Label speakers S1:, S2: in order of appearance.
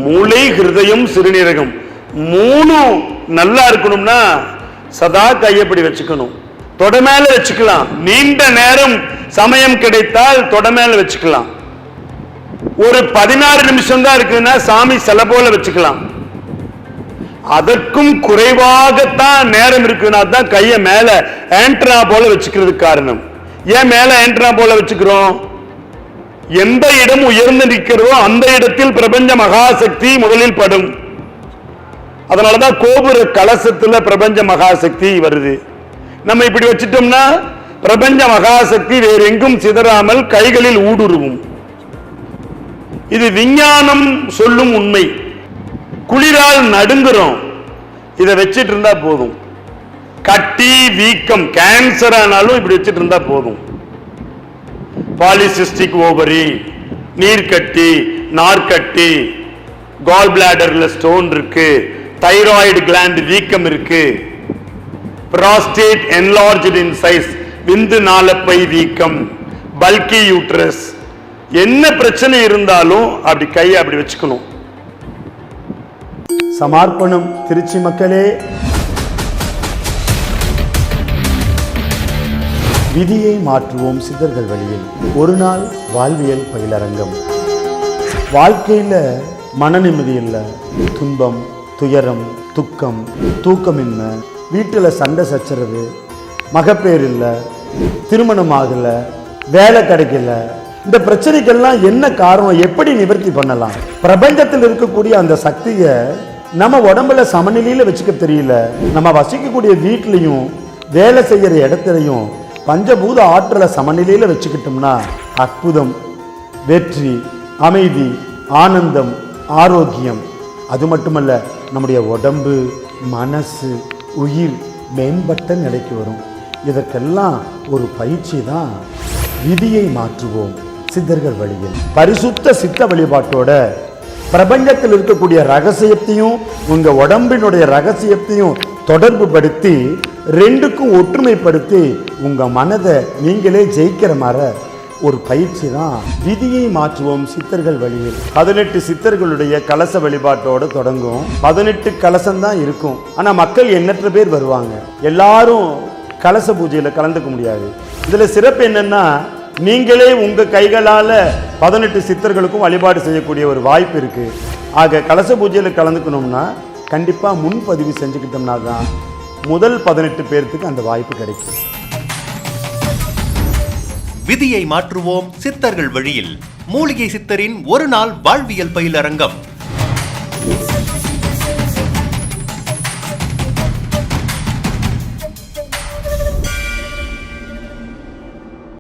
S1: மூளை, ஹிருதயம், சிறுநீரகம் மூணும் நல்லா இருக்கணும்னா சதா கையப்படி வச்சுக்கணும். தொட மேல வச்சுக்கலாம். நீண்ட நேரம் சமயம் கிடைத்தால் தொட மேல வச்சுக்கலாம். ஒரு 16 நிமிஷம் தான் இருக்குன்னா சாமி சிலை போல வச்சுக்கலாம். அதற்கும் குறைவாகத்தான் நேரம் இருக்குன்னா தான் கையை மேல ஆண்டனா போல வச்சுக்கிறதுக்கு காரணம். ஏன் மேல ஆண்டனா போல வச்சுக்கிறோம்? எந்த இடம் உயர்ந்து நிற்கிறதோ அந்த இடத்தில் பிரபஞ்ச மகாசக்தி முதலில் படும். அதனாலதான் கோபுர கலசத்துல பிரபஞ்ச மகாசக்தி வருது. நம்ம இப்படி வச்சிட்டோம்னா பிரபஞ்ச மகாசக்தி வேற எங்கும் சிதறாமல் கைகளில் ஊடுருவும். இது விஞ்ஞானம் சொல்லும் உண்மை. குளிரால் நடுங்குறோம், இதை வச்சிட்டு இருந்தா போதும். கட்டி, வீக்கம், கேன்சர் ஆனாலும் இப்படி வச்சிட்டு இருந்தா போதும். பாலிசிஸ்டிக் ஓவரி, நீர்க்கட்டி, நார்க்கட்டி, கால் பிளாடர்ல ஸ்டோன் இருக்கு, தைராய்டு கிளாண்ட் வீக்கம் இருக்கு, புரோஸ்டேட் என்லார்ஜ்ட் இன் சைஸ், விந்து நாளப்பை வீக்கம், பல்கி யூட்ரஸ், என்ன பிரச்சனை இருந்தாலும் அப்படி கையை அப்படி வச்சுக்கணும்.
S2: சமர்ப்பணம். திருச்சி மக்களே, விதியை மாற்றுவோம் சித்தர்கள் வழியில் ஒரு நாள் வாழ்வியல் பயிலரங்கம். வாழ்க்கையில மன நிம்மதி இல்லை, துன்பம், துயரம், துக்கம், தூக்கமின்மை, வீட்டில் சண்டை சச்சரவு, மகப்பேர் இல்லை, திருமணம் ஆகல, வேலை கிடைக்கல, இந்த பிரச்சனைகள்லாம் என்ன காரணம்? எப்படி நிவர்த்தி பண்ணலாம்? பிரபஞ்சத்தில் இருக்கக்கூடிய அந்த சக்தியை நம்ம உடம்புல சமநிலையில வச்சுக்க தெரியல. நம்ம வசிக்கக்கூடிய வீட்லையும் வேலை செய்யற இடத்துலையும் பஞ்சபூத ஆற்றலை சமநிலையில வச்சுக்கிட்டோம்னா அற்புதம், வெற்றி, அமைதி, ஆனந்தம், ஆரோக்கியம், அது மட்டுமல்ல நம்முடைய உடம்பு, மனசு, உயிர் மேம்பட்ட நிலைக்கு வரும். இதற்கெல்லாம் ஒரு பயிற்சி தான் விதியை மாற்றுவோம் சித்தர்கள் வழியில். பரிசுத்த சித்த வழிபாட்டோட பிரபஞ்சத்தில் இருக்கக்கூடிய ரகசியத்தையும் உங்க உடம்பினுடைய ரகசியத்தையும் தொடர்பு படுத்தி ரெண்டுக்கும் ஒற்றுமைப்படுத்தி உங்க மனதை நீங்களே ஜெயிக்கிற மாதிரி ஒரு பயிற்சி தான் விதியை மாற்றுவோம் சித்தர்கள் வழியில். 18 சித்தர்களுடைய கலச வழிபாட்டோடு தொடங்கும். 18 கலசம் தான் இருக்கும். ஆனா மக்கள் எண்ணற்ற பேர் வருவாங்க. எல்லாரும் கலச பூஜையில கலந்துக்க முடியாது. இதுல சிறப்பு என்னன்னா, நீங்களே உங்க கைகளால 18 சித்தர்களுக்கும் வழிபாடு செய்யக்கூடிய ஒரு வாய்ப்பு இருக்கு. ஆக கலச பூஜையில கலந்துக்கணும்னா கண்டிப்பா முன்பதிவு செஞ்சுக்கிட்டோம்னா தான் முதல் 18 பேருக்கு அந்த வாய்ப்பு கிடைக்கும்.
S3: விதியை மாற்றுவோம் சித்தர்கள் வழியில் மூலிகை சித்தரின் ஒரு நாள் வாழ்வியல் பயிலரங்கம்